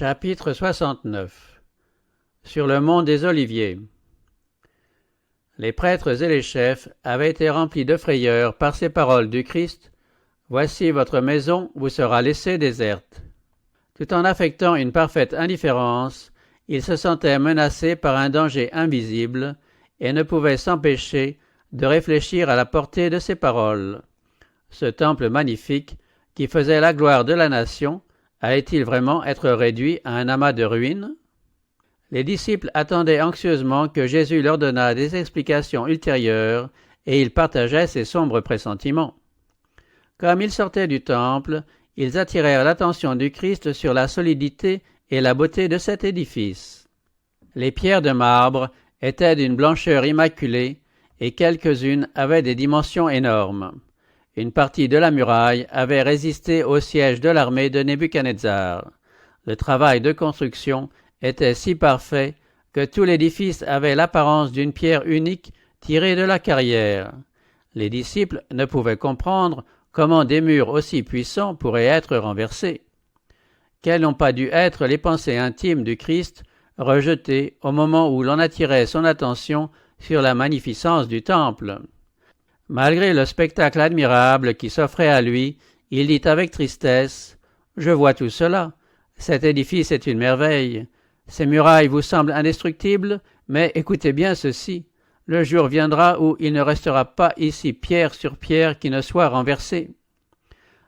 Chapitre 69. Sur le mont des Oliviers. Les prêtres et les chefs avaient été remplis de frayeur par ces paroles du Christ. « Voici votre maison vous sera laissée déserte. » Tout en affectant une parfaite indifférence, ils se sentaient menacés par un danger invisible et ne pouvaient s'empêcher de réfléchir à la portée de ces paroles. Ce temple magnifique, qui faisait la gloire de la nation, allait-il vraiment être réduit à un amas de ruines? Les disciples attendaient anxieusement que Jésus leur donnât des explications ultérieures et ils partageaient ces sombres pressentiments. Comme ils sortaient du temple, ils attirèrent l'attention du Christ sur la solidité et la beauté de cet édifice. Les pierres de marbre étaient d'une blancheur immaculée et quelques-unes avaient des dimensions énormes. Une partie de la muraille avait résisté au siège de l'armée de Nebuchadnezzar. Le travail de construction était si parfait que tout l'édifice avait l'apparence d'une pierre unique tirée de la carrière. Les disciples ne pouvaient comprendre comment des murs aussi puissants pourraient être renversés. Quelles n'ont pas dû être les pensées intimes du Christ rejetées au moment où l'on attirait son attention sur la magnificence du temple. Malgré le spectacle admirable qui s'offrait à lui, il dit avec tristesse « Je vois tout cela. Cet édifice est une merveille. Ces murailles vous semblent indestructibles, mais écoutez bien ceci. Le jour viendra où il ne restera pas ici pierre sur pierre qui ne soit renversée. »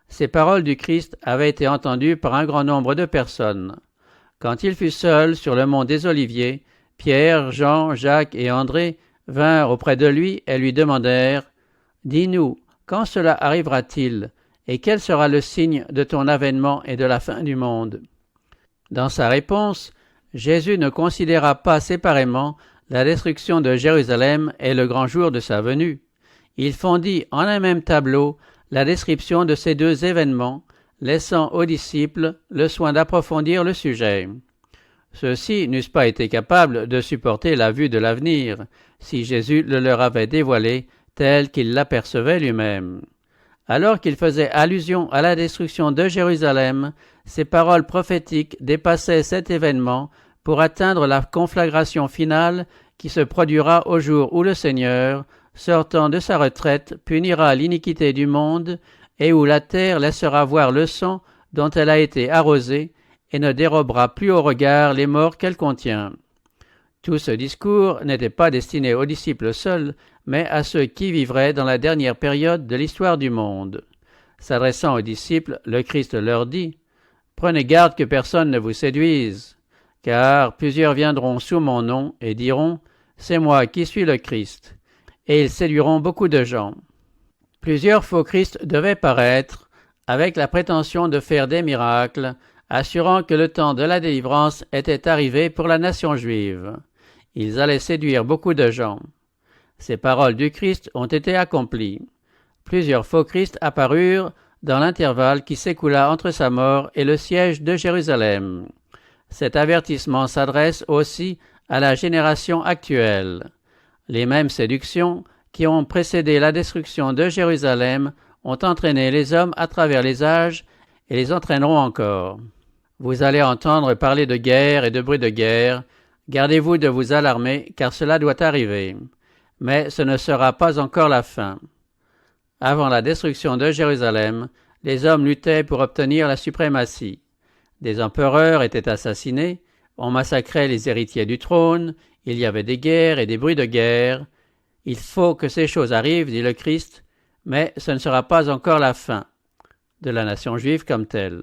Ces paroles du Christ avaient été entendues par un grand nombre de personnes. Quand il fut seul sur le mont des Oliviers, Pierre, Jean, Jacques et André vinrent auprès de lui et lui demandèrent « Dis-nous, quand cela arrivera-t-il, et quel sera le signe de ton avènement et de la fin du monde ?» Dans sa réponse, Jésus ne considéra pas séparément la destruction de Jérusalem et le grand jour de sa venue. Il fondit en un même tableau la description de ces deux événements, laissant aux disciples le soin d'approfondir le sujet. Ceux-ci n'eussent pas été capables de supporter la vue de l'avenir, si Jésus le leur avait dévoilé tel qu'il l'apercevait lui-même. Alors qu'il faisait allusion à la destruction de Jérusalem, ses paroles prophétiques dépassaient cet événement pour atteindre la conflagration finale qui se produira au jour où le Seigneur, sortant de sa retraite, punira l'iniquité du monde et où la terre laissera voir le sang dont elle a été arrosée et ne dérobera plus au regard les morts qu'elle contient. Tout ce discours n'était pas destiné aux disciples seuls, mais à ceux qui vivraient dans la dernière période de l'histoire du monde. S'adressant aux disciples, le Christ leur dit « Prenez garde que personne ne vous séduise, car plusieurs viendront sous mon nom et diront « C'est moi qui suis le Christ », et ils séduiront beaucoup de gens. » Plusieurs faux Christ devaient paraître, avec la prétention de faire des miracles, assurant que le temps de la délivrance était arrivé pour la nation juive. Ils allaient séduire beaucoup de gens. Ces paroles du Christ ont été accomplies. Plusieurs faux Christ apparurent dans l'intervalle qui s'écoula entre sa mort et le siège de Jérusalem. Cet avertissement s'adresse aussi à la génération actuelle. Les mêmes séductions qui ont précédé la destruction de Jérusalem ont entraîné les hommes à travers les âges et les entraîneront encore. Vous allez entendre parler de guerre et de bruit de guerre. Gardez-vous de vous alarmer, car cela doit arriver. Mais ce ne sera pas encore la fin. Avant la destruction de Jérusalem, les hommes luttaient pour obtenir la suprématie. Des empereurs étaient assassinés, on massacrait les héritiers du trône, il y avait des guerres et des bruits de guerre. Il faut que ces choses arrivent, dit le Christ, mais ce ne sera pas encore la fin de la nation juive comme telle.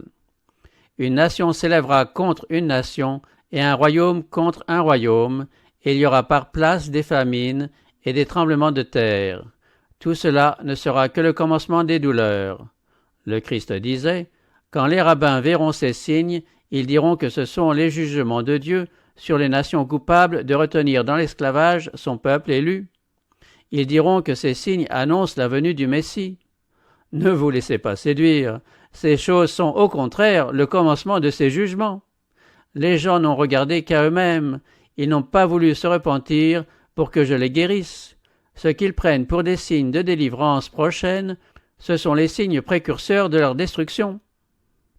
Une nation s'élèvera contre une nation et un royaume contre un royaume, et il y aura par place des famines et des tremblements de terre. Tout cela ne sera que le commencement des douleurs. Le Christ disait, « Quand les rabbins verront ces signes, ils diront que ce sont les jugements de Dieu sur les nations coupables de retenir dans l'esclavage son peuple élu. Ils diront que ces signes annoncent la venue du Messie. Ne vous laissez pas séduire. Ces choses sont au contraire le commencement de ces jugements. Les gens n'ont regardé qu'à eux-mêmes. Ils n'ont pas voulu se repentir pour que je les guérisse. Ce qu'ils prennent pour des signes de délivrance prochaine, ce sont les signes précurseurs de leur destruction.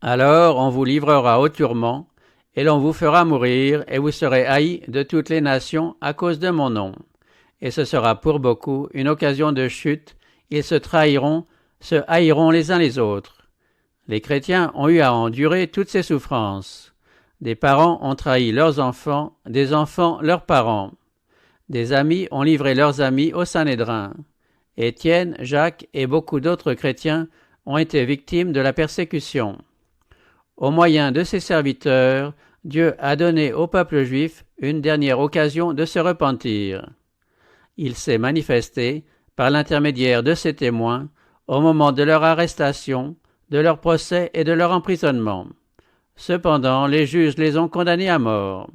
Alors on vous livrera au tourment, et l'on vous fera mourir, et vous serez haïs de toutes les nations à cause de mon nom. Et ce sera pour beaucoup une occasion de chute, ils se trahiront, se haïront les uns les autres. Les chrétiens ont eu à endurer toutes ces souffrances. Des parents ont trahi leurs enfants, des enfants leurs parents. Des amis ont livré leurs amis au Sanhédrin. Étienne, Jacques et beaucoup d'autres chrétiens ont été victimes de la persécution. Au moyen de ses serviteurs, Dieu a donné au peuple juif une dernière occasion de se repentir. Il s'est manifesté, par l'intermédiaire de ses témoins, au moment de leur arrestation, de leur procès et de leur emprisonnement. Cependant, les juges les ont condamnés à mort.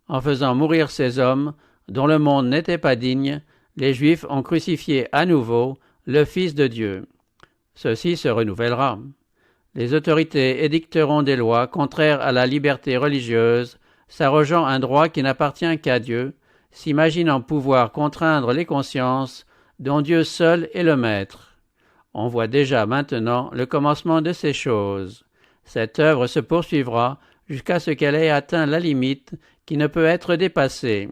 En faisant mourir ces hommes, dont le monde n'était pas digne, les Juifs ont crucifié à nouveau le Fils de Dieu. Ceci se renouvellera. Les autorités édicteront des lois contraires à la liberté religieuse, s'arrogeant un droit qui n'appartient qu'à Dieu, s'imaginant pouvoir contraindre les consciences dont Dieu seul est le maître. On voit déjà maintenant le commencement de ces choses. Cette œuvre se poursuivra jusqu'à ce qu'elle ait atteint la limite qui ne peut être dépassée.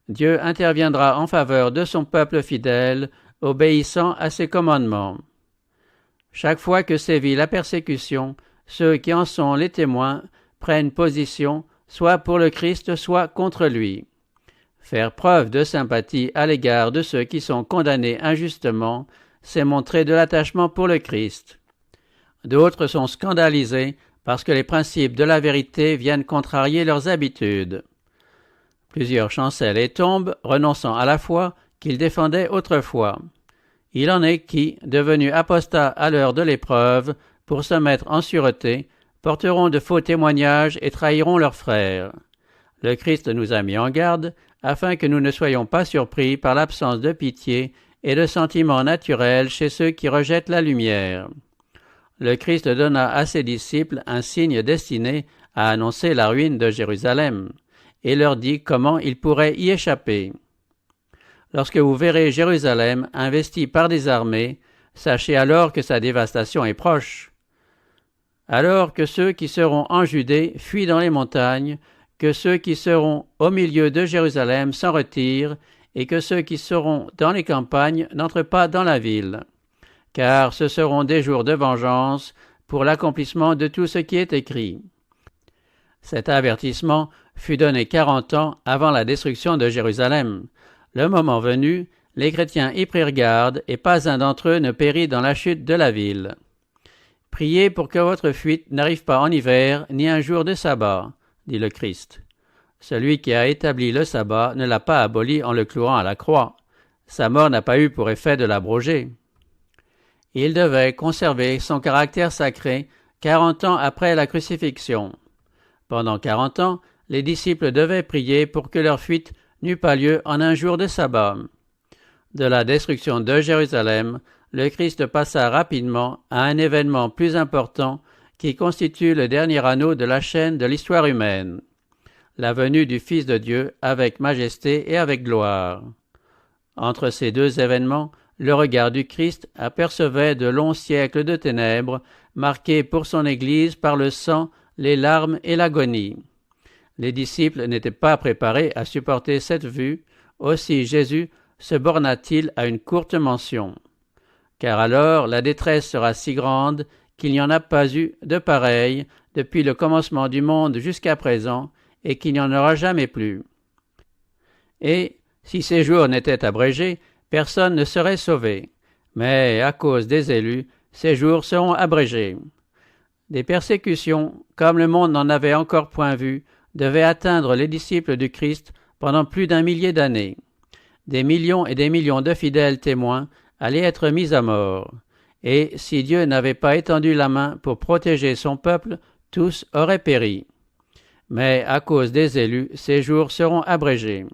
Dieu interviendra en faveur de son peuple fidèle, obéissant à ses commandements. Chaque fois que sévit la persécution, ceux qui en sont les témoins prennent position, soit pour le Christ, soit contre lui. Faire preuve de sympathie à l'égard de ceux qui sont condamnés injustement, c'est montrer de l'attachement pour le Christ. D'autres sont scandalisés parce que les principes de la vérité viennent contrarier leurs habitudes. Plusieurs chancellent et tombent, renonçant à la foi qu'ils défendaient autrefois. Il en est qui, devenus apostats à l'heure de l'épreuve, pour se mettre en sûreté, porteront de faux témoignages et trahiront leurs frères. Le Christ nous a mis en garde, afin que nous ne soyons pas surpris par l'absence de pitié et de sentiments naturels chez ceux qui rejettent la lumière. Le Christ donna à ses disciples un signe destiné à annoncer la ruine de Jérusalem, et leur dit comment ils pourraient y échapper. Lorsque vous verrez Jérusalem investie par des armées, sachez alors que sa dévastation est proche. Alors que ceux qui seront en Judée fuient dans les montagnes, que ceux qui seront au milieu de Jérusalem s'en retirent, et que ceux qui seront dans les campagnes n'entrent pas dans la ville. Car ce seront des jours de vengeance pour l'accomplissement de tout ce qui est écrit. Cet avertissement fut donné 40 ans avant la destruction de Jérusalem. Le moment venu, les chrétiens y prirent garde, et pas un d'entre eux ne périt dans la chute de la ville. Priez pour que votre fuite n'arrive pas en hiver, ni un jour de sabbat, dit le Christ. Celui qui a établi le sabbat ne l'a pas aboli en le clouant à la croix. Sa mort n'a pas eu pour effet de l'abroger. Il devait conserver son caractère sacré 40 ans après la crucifixion. Pendant 40 ans, les disciples devaient prier pour que leur fuite n'eut pas lieu en un jour de sabbat. De la destruction de Jérusalem, le Christ passa rapidement à un événement plus important qui constitue le dernier anneau de la chaîne de l'histoire humaine, la venue du Fils de Dieu avec majesté et avec gloire. Entre ces deux événements, le regard du Christ apercevait de longs siècles de ténèbres, marqués pour son Église par le sang, les larmes et l'agonie. Les disciples n'étaient pas préparés à supporter cette vue, aussi Jésus se borna-t-il à une courte mention. Car alors la détresse sera si grande qu'il n'y en a pas eu de pareille depuis le commencement du monde jusqu'à présent, et qu'il n'y en aura jamais plus. Et, si ces jours n'étaient abrégés, personne ne serait sauvé. Mais, à cause des élus, ces jours seront abrégés. Des persécutions, comme le monde n'en avait encore point vu, devaient atteindre les disciples du Christ pendant plus d'1 millier d'années. Des millions et des millions de fidèles témoins allaient être mis à mort. Et, si Dieu n'avait pas étendu la main pour protéger son peuple, tous auraient péri. Mais, à cause des élus, ces jours seront abrégés.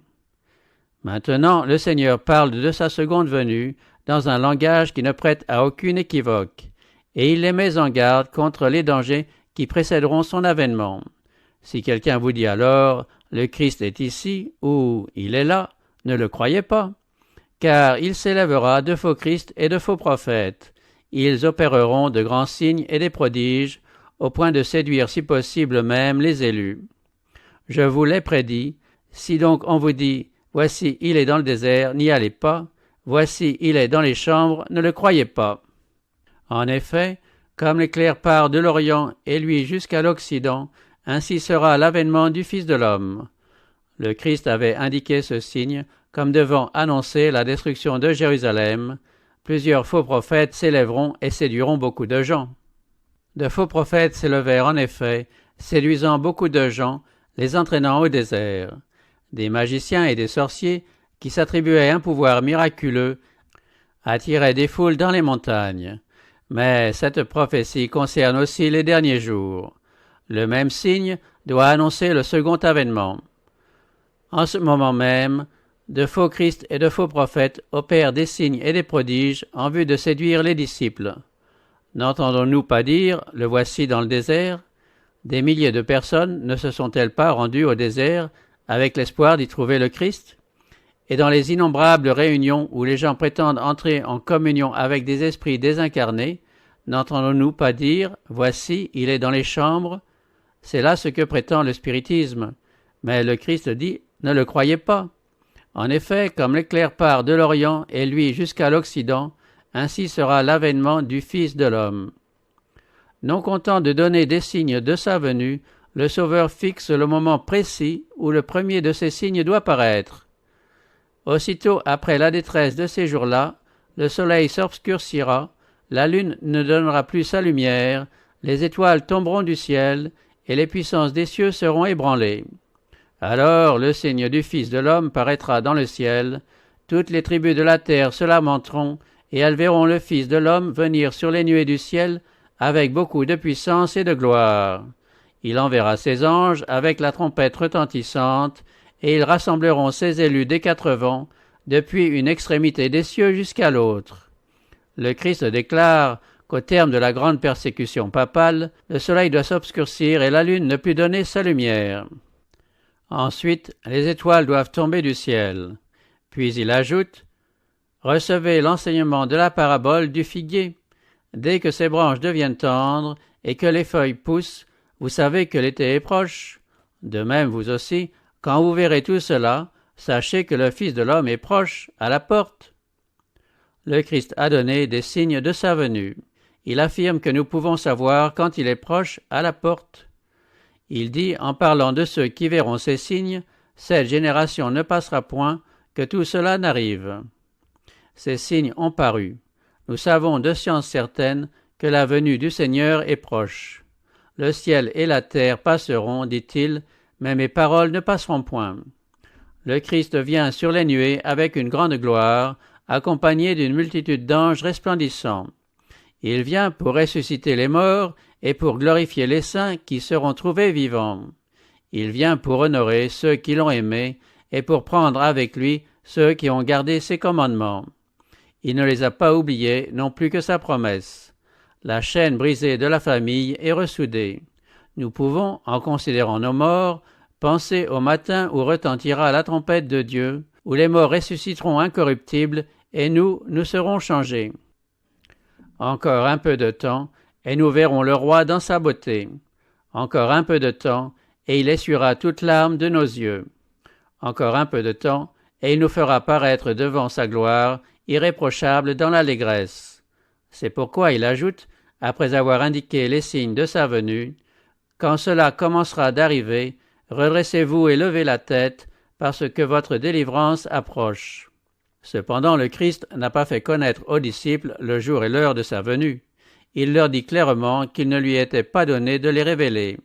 Maintenant, le Seigneur parle de sa seconde venue dans un langage qui ne prête à aucune équivoque, et il les met en garde contre les dangers qui précéderont son avènement. Si quelqu'un vous dit alors « le Christ est ici » ou « il est là », ne le croyez pas, car il s'élèvera de faux Christ et de faux prophètes. Ils opéreront de grands signes et des prodiges, au point de séduire si possible même les élus. Je vous l'ai prédit, si donc on vous dit « Voici, il est dans le désert », n'y allez pas, « Voici, il est dans les chambres », ne le croyez pas. En effet, comme l'éclair part de l'Orient et lui jusqu'à l'Occident, ainsi sera l'avènement du Fils de l'homme. Le Christ avait indiqué ce signe comme devant annoncer la destruction de Jérusalem. Plusieurs faux prophètes s'élèveront et séduiront beaucoup de gens. De faux prophètes s'élevèrent en effet, séduisant beaucoup de gens, les entraînant au désert. Des magiciens et des sorciers, qui s'attribuaient un pouvoir miraculeux, attiraient des foules dans les montagnes. Mais cette prophétie concerne aussi les derniers jours. Le même signe doit annoncer le second avènement. En ce moment même, de faux Christ et de faux prophètes opèrent des signes et des prodiges en vue de séduire les disciples. N'entendons-nous pas dire « Le voici dans le désert » ? Des milliers de personnes ne se sont-elles pas rendues au désert avec l'espoir d'y trouver le Christ ? Et dans les innombrables réunions où les gens prétendent entrer en communion avec des esprits désincarnés, n'entendons-nous pas dire « Voici, il est dans les chambres » ? C'est là ce que prétend le spiritisme. Mais le Christ dit « Ne le croyez pas ». En effet, comme l'éclair part de l'Orient et lui jusqu'à l'Occident, ainsi sera l'avènement du Fils de l'homme. Non content de donner des signes de sa venue, le Sauveur fixe le moment précis où le premier de ces signes doit paraître. Aussitôt après la détresse de ces jours-là, le soleil s'obscurcira, la lune ne donnera plus sa lumière, les étoiles tomberont du ciel, et les puissances des cieux seront ébranlées. Alors le signe du Fils de l'homme paraîtra dans le ciel, toutes les tribus de la terre se lamenteront, et elles verront le Fils de l'homme venir sur les nuées du ciel avec beaucoup de puissance et de gloire. Il enverra ses anges avec la trompette retentissante, et ils rassembleront ses élus des quatre vents, depuis une extrémité des cieux jusqu'à l'autre. Le Christ déclare qu'au terme de la grande persécution papale, le soleil doit s'obscurcir et la lune ne plus donner sa lumière. Ensuite, les étoiles doivent tomber du ciel. Puis il ajoute « Recevez l'enseignement de la parabole du figuier. Dès que ses branches deviennent tendres et que les feuilles poussent, vous savez que l'été est proche. De même, vous aussi, quand vous verrez tout cela, sachez que le Fils de l'homme est proche, à la porte. » Le Christ a donné des signes de sa venue. Il affirme que nous pouvons savoir quand il est proche, à la porte. Il dit, en parlant de ceux qui verront ces signes, « Cette génération ne passera point, que tout cela n'arrive. » Ces signes ont paru. Nous savons de science certaine que la venue du Seigneur est proche. Le ciel et la terre passeront, dit-il, mais mes paroles ne passeront point. Le Christ vient sur les nuées avec une grande gloire, accompagné d'une multitude d'anges resplendissants. Il vient pour ressusciter les morts et pour glorifier les saints qui seront trouvés vivants. Il vient pour honorer ceux qui l'ont aimé et pour prendre avec lui ceux qui ont gardé ses commandements. Il ne les a pas oubliés non plus que sa promesse. La chaîne brisée de la famille est ressoudée. Nous pouvons, en considérant nos morts, penser au matin où retentira la trompette de Dieu, où les morts ressusciteront incorruptibles et nous serons changés. Encore un peu de temps, et nous verrons le roi dans sa beauté. Encore un peu de temps, et il essuiera toute larme de nos yeux. Encore un peu de temps, et il nous fera paraître devant sa gloire, irréprochable dans l'allégresse. C'est pourquoi il ajoute, après avoir indiqué les signes de sa venue, « Quand cela commencera d'arriver, redressez-vous et levez la tête, parce que votre délivrance approche. » Cependant, le Christ n'a pas fait connaître aux disciples le jour et l'heure de sa venue. Il leur dit clairement qu'il ne lui était pas donné de les révéler.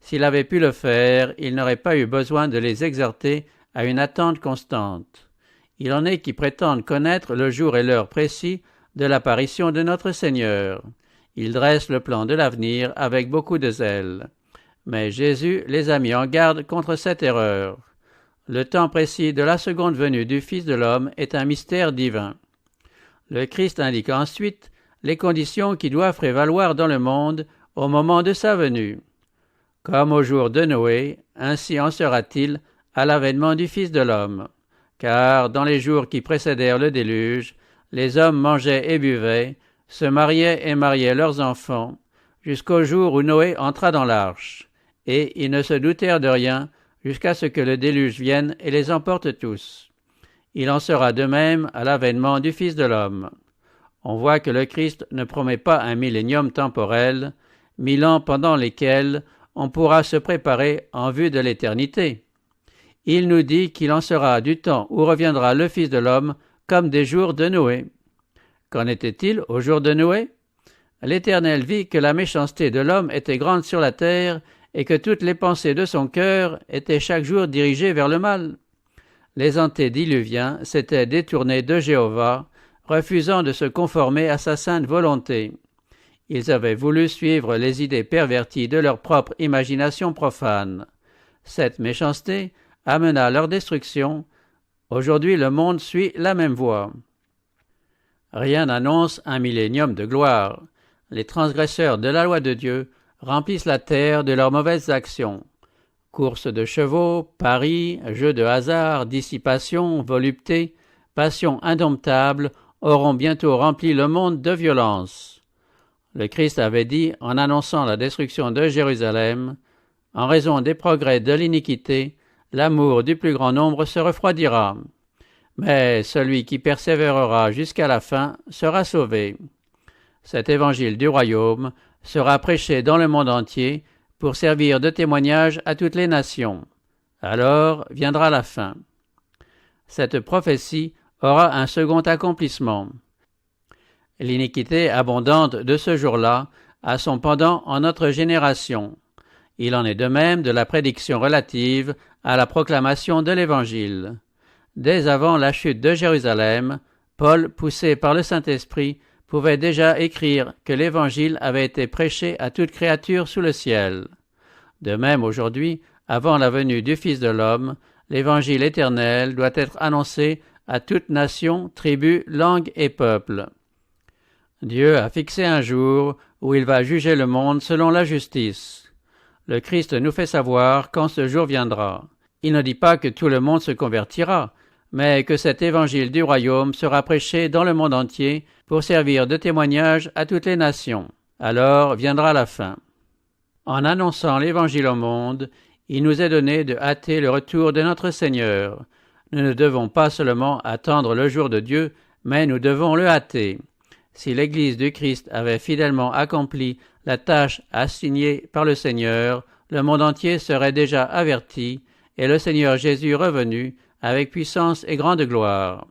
S'il avait pu le faire, il n'aurait pas eu besoin de les exhorter à une attente constante. Il en est qui prétendent connaître le jour et l'heure précis de l'apparition de notre Seigneur. Ils dressent le plan de l'avenir avec beaucoup de zèle. Mais Jésus les a mis en garde contre cette erreur. Le temps précis de la seconde venue du Fils de l'homme est un mystère divin. Le Christ indique ensuite les conditions qui doivent prévaloir dans le monde au moment de sa venue. Comme au jour de Noé, ainsi en sera-t-il à l'avènement du Fils de l'homme. Car dans les jours qui précédèrent le déluge, les hommes mangeaient et buvaient, se mariaient et mariaient leurs enfants, jusqu'au jour où Noé entra dans l'arche, et ils ne se doutèrent de rien jusqu'à ce que le déluge vienne et les emporte tous. Il en sera de même à l'avènement du Fils de l'homme. On voit que le Christ ne promet pas un millénium temporel, 1000 ans pendant lesquels on pourra se préparer en vue de l'éternité. Il nous dit qu'il en sera du temps où reviendra le Fils de l'homme comme des jours de Noé. Qu'en était-il au jour de Noé? L'Éternel vit que la méchanceté de l'homme était grande sur la terre et que toutes les pensées de son cœur étaient chaque jour dirigées vers le mal. Les antédiluviens s'étaient détournés de Jéhovah, refusant de se conformer à sa sainte volonté. Ils avaient voulu suivre les idées perverties de leur propre imagination profane. Cette méchanceté amena leur destruction. Aujourd'hui, le monde suit la même voie. Rien n'annonce un millénium de gloire. Les transgresseurs de la loi de Dieu remplissent la terre de leurs mauvaises actions. Courses de chevaux, paris, jeux de hasard, dissipation, volupté, passion indomptable auront bientôt rempli le monde de violence. Le Christ avait dit, en annonçant la destruction de Jérusalem, « En raison des progrès de l'iniquité, l'amour du plus grand nombre se refroidira. Mais celui qui persévérera jusqu'à la fin sera sauvé. » Cet évangile du royaume sera prêché dans le monde entier pour servir de témoignage à toutes les nations. Alors viendra la fin. Cette prophétie aura un second accomplissement. L'iniquité abondante de ce jour-là a son pendant en notre génération. Il en est de même de la prédiction relative à la proclamation de l'Évangile. Dès avant la chute de Jérusalem, Paul, poussé par le Saint-Esprit, pouvait déjà écrire que l'Évangile avait été prêché à toute créature sous le ciel. De même aujourd'hui, avant la venue du Fils de l'homme, l'Évangile éternel doit être annoncé à toute nation, tribu, langue et peuple. Dieu a fixé un jour où il va juger le monde selon la justice. Le Christ nous fait savoir quand ce jour viendra. Il ne dit pas que tout le monde se convertira, mais que cet évangile du royaume sera prêché dans le monde entier pour servir de témoignage à toutes les nations. Alors viendra la fin. En annonçant l'évangile au monde, il nous est donné de hâter le retour de notre Seigneur. Nous ne devons pas seulement attendre le jour de Dieu, mais nous devons le hâter. Si l'Église du Christ avait fidèlement accompli la tâche assignée par le Seigneur, le monde entier serait déjà averti, et le Seigneur Jésus revenu avec puissance et grande gloire.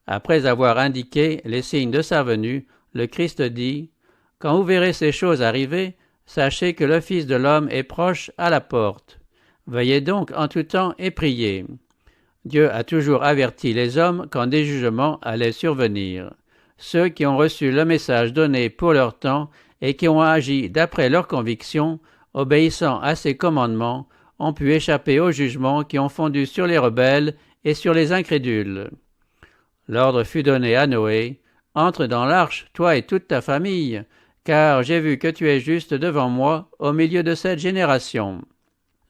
Après avoir indiqué les signes de sa venue, le Christ dit « Quand vous verrez ces choses arriver, sachez que le Fils de l'homme est proche à la porte. Veillez donc en tout temps et priez. » Dieu a toujours averti les hommes quand des jugements allaient survenir. Ceux qui ont reçu le message donné pour leur temps et qui ont agi d'après leurs convictions, obéissant à ses commandements, ont pu échapper aux jugements qui ont fondu sur les rebelles et sur les incrédules. L'ordre fut donné à Noé, « Entre dans l'arche, toi et toute ta famille, car j'ai vu que tu es juste devant moi au milieu de cette génération. »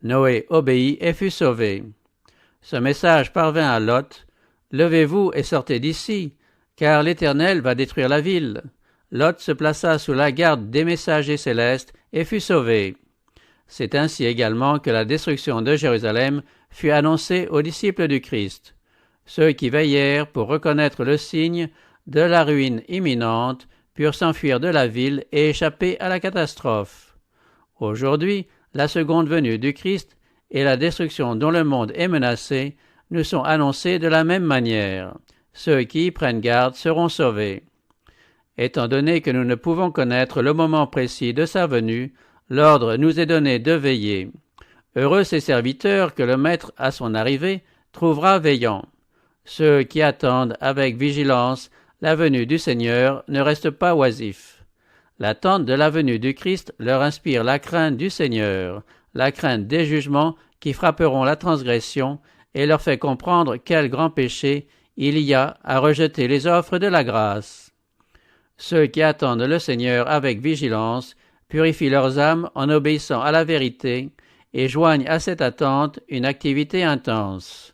Noé obéit et fut sauvé. Ce message parvint à Lot, « Levez-vous et sortez d'ici, car l'Éternel va détruire la ville. » Lot se plaça sous la garde des messagers célestes et fut sauvé. C'est ainsi également que la destruction de Jérusalem fut annoncée aux disciples du Christ. Ceux qui veillèrent pour reconnaître le signe de la ruine imminente purent s'enfuir de la ville et échapper à la catastrophe. Aujourd'hui, la seconde venue du Christ et la destruction dont le monde est menacé nous sont annoncés de la même manière. Ceux qui y prennent garde seront sauvés. Étant donné que nous ne pouvons connaître le moment précis de sa venue, l'ordre nous est donné de veiller. Heureux ces serviteurs que le Maître, à son arrivée, trouvera veillants. Ceux qui attendent avec vigilance la venue du Seigneur ne restent pas oisifs. L'attente de la venue du Christ leur inspire la crainte du Seigneur, la crainte des jugements qui frapperont la transgression et leur fait comprendre quel grand péché il y a à rejeter les offres de la grâce. Ceux qui attendent le Seigneur avec vigilance purifient leurs âmes en obéissant à la vérité et joignent à cette attente une activité intense.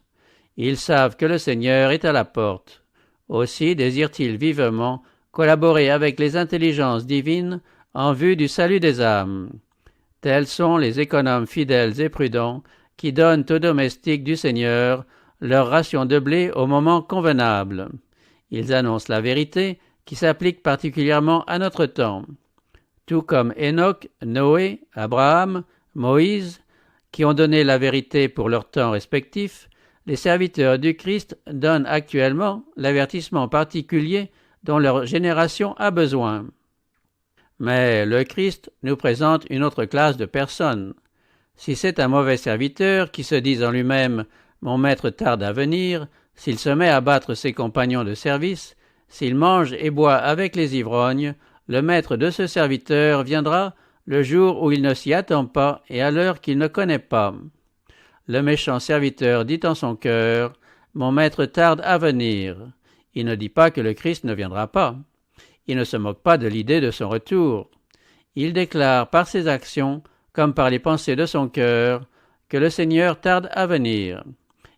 Ils savent que le Seigneur est à la porte. Aussi désirent-ils vivement collaborer avec les intelligences divines en vue du salut des âmes. Tels sont les économes fidèles et prudents qui donnent aux domestiques du Seigneur leur ration de blé au moment convenable. Ils annoncent la vérité qui s'applique particulièrement à notre temps. Tout comme Enoch, Noé, Abraham, Moïse, qui ont donné la vérité pour leur temps respectif, les serviteurs du Christ donnent actuellement l'avertissement particulier dont leur génération a besoin. Mais le Christ nous présente une autre classe de personnes. Si c'est un mauvais serviteur qui se dit en lui-même « Mon maître tarde à venir », s'il se met à battre ses compagnons de service, s'il mange et boit avec les ivrognes, le maître de ce serviteur viendra le jour où il ne s'y attend pas et à l'heure qu'il ne connaît pas. Le méchant serviteur dit en son cœur « Mon maître tarde à venir ». Il ne dit pas que le Christ ne viendra pas. Il ne se moque pas de l'idée de son retour. Il déclare par ses actions, comme par les pensées de son cœur, que le Seigneur tarde à venir.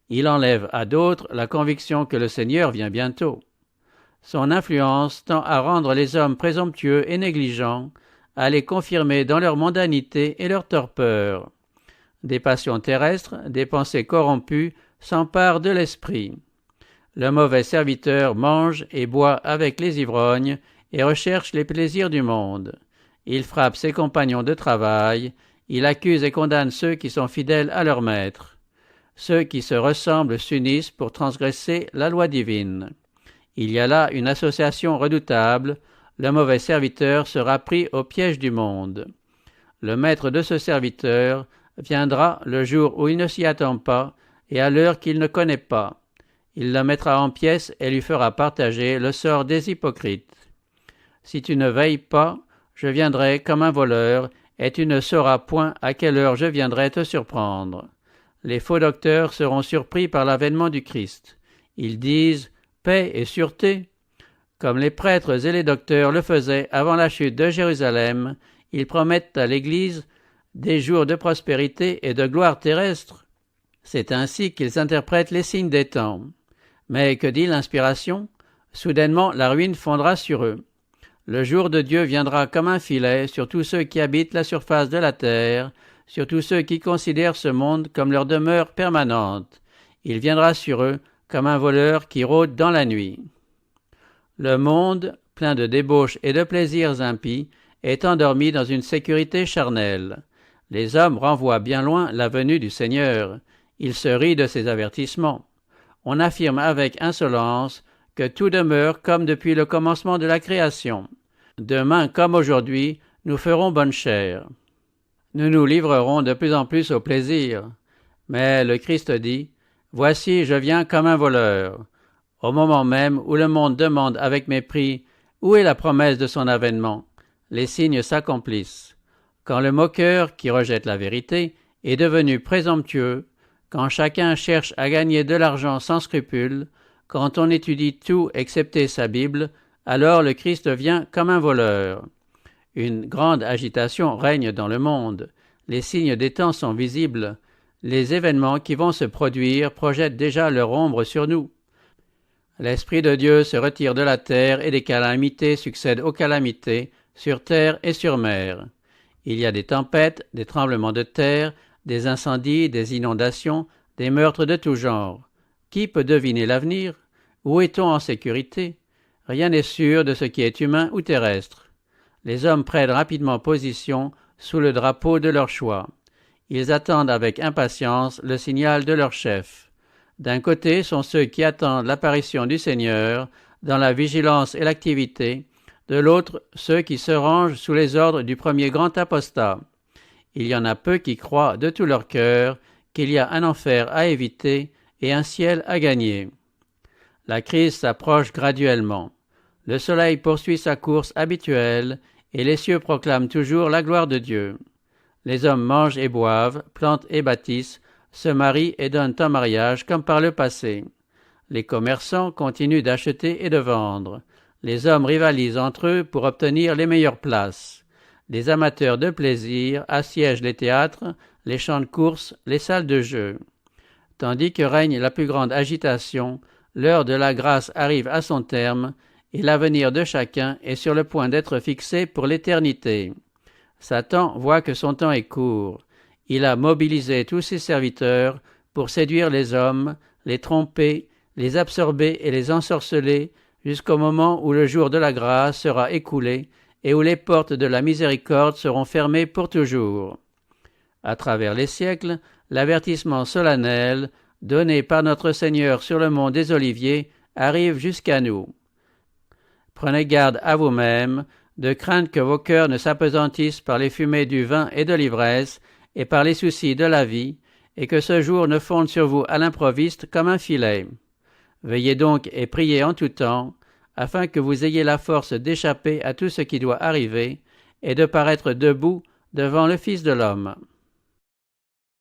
Il enlève à d'autres la conviction que le Seigneur vient bientôt. Son influence tend à rendre les hommes présomptueux et négligents, à les confirmer dans leur mondanité et leur torpeur. Des passions terrestres, des pensées corrompues s'emparent de l'esprit. Le mauvais serviteur mange et boit avec les ivrognes et recherche les plaisirs du monde. Il frappe ses compagnons de travail, il accuse et condamne ceux qui sont fidèles à leur maître. Ceux qui se ressemblent s'unissent pour transgresser la loi divine. Il y a là une association redoutable, le mauvais serviteur sera pris au piège du monde. Le maître de ce serviteur viendra le jour où il ne s'y attend pas et à l'heure qu'il ne connaît pas. Il le mettra en pièces et lui fera partager le sort des hypocrites. Si tu ne veilles pas, je viendrai comme un voleur, et tu ne sauras point à quelle heure je viendrai te surprendre. Les faux docteurs seront surpris par l'avènement du Christ. Ils disent « paix et sûreté ». Comme les prêtres et les docteurs le faisaient avant la chute de Jérusalem, ils promettent à l'Église des jours de prospérité et de gloire terrestre. C'est ainsi qu'ils interprètent les signes des temps. Mais que dit l'inspiration? Soudainement, la ruine fondra sur eux. Le jour de Dieu viendra comme un filet sur tous ceux qui habitent la surface de la terre, sur tous ceux qui considèrent ce monde comme leur demeure permanente. Il viendra sur eux comme un voleur qui rôde dans la nuit. Le monde, plein de débauches et de plaisirs impies, est endormi dans une sécurité charnelle. Les hommes renvoient bien loin la venue du Seigneur. Ils se rient de ses avertissements. On affirme avec insolence que tout demeure comme depuis le commencement de la création. Demain comme aujourd'hui, nous ferons bonne chère. Nous nous livrerons de plus en plus au plaisir. Mais le Christ dit « Voici, je viens comme un voleur ». Au moment même où le monde demande avec mépris « Où est la promesse de son avènement ?» les signes s'accomplissent. Quand le moqueur, qui rejette la vérité, est devenu présomptueux, quand chacun cherche à gagner de l'argent sans scrupule, quand on étudie tout excepté sa Bible, alors le Christ vient comme un voleur. Une grande agitation règne dans le monde. Les signes des temps sont visibles. Les événements qui vont se produire projettent déjà leur ombre sur nous. L'Esprit de Dieu se retire de la terre et des calamités succèdent aux calamités, sur terre et sur mer. Il y a des tempêtes, des tremblements de terre, des incendies, des inondations, des meurtres de tout genre. Qui peut deviner l'avenir? Où est-on en sécurité? Rien n'est sûr de ce qui est humain ou terrestre. Les hommes prennent rapidement position sous le drapeau de leur choix. Ils attendent avec impatience le signal de leur chef. D'un côté sont ceux qui attendent l'apparition du Seigneur dans la vigilance et l'activité, de l'autre ceux qui se rangent sous les ordres du premier grand apostat. Il y en a peu qui croient de tout leur cœur qu'il y a un enfer à éviter et un ciel à gagner. La crise s'approche graduellement. Le soleil poursuit sa course habituelle et les cieux proclament toujours la gloire de Dieu. Les hommes mangent et boivent, plantent et bâtissent, se marient et donnent en mariage comme par le passé. Les commerçants continuent d'acheter et de vendre. Les hommes rivalisent entre eux pour obtenir les meilleures places. Les amateurs de plaisir assiègent les théâtres, les champs de course, les salles de jeu. Tandis que règne la plus grande agitation, l'heure de la grâce arrive à son terme, et l'avenir de chacun est sur le point d'être fixé pour l'éternité. Satan voit que son temps est court. Il a mobilisé tous ses serviteurs pour séduire les hommes, les tromper, les absorber et les ensorceler jusqu'au moment où le jour de la grâce sera écoulé et où les portes de la miséricorde seront fermées pour toujours. À travers les siècles, l'avertissement solennel donné par notre Seigneur sur le mont des Oliviers arrive jusqu'à nous. Prenez garde à vous-mêmes, de crainte que vos cœurs ne s'apesantissent par les fumées du vin et de l'ivresse, et par les soucis de la vie, et que ce jour ne fonde sur vous à l'improviste comme un filet. Veillez donc et priez en tout temps, afin que vous ayez la force d'échapper à tout ce qui doit arriver, et de paraître debout devant le Fils de l'homme.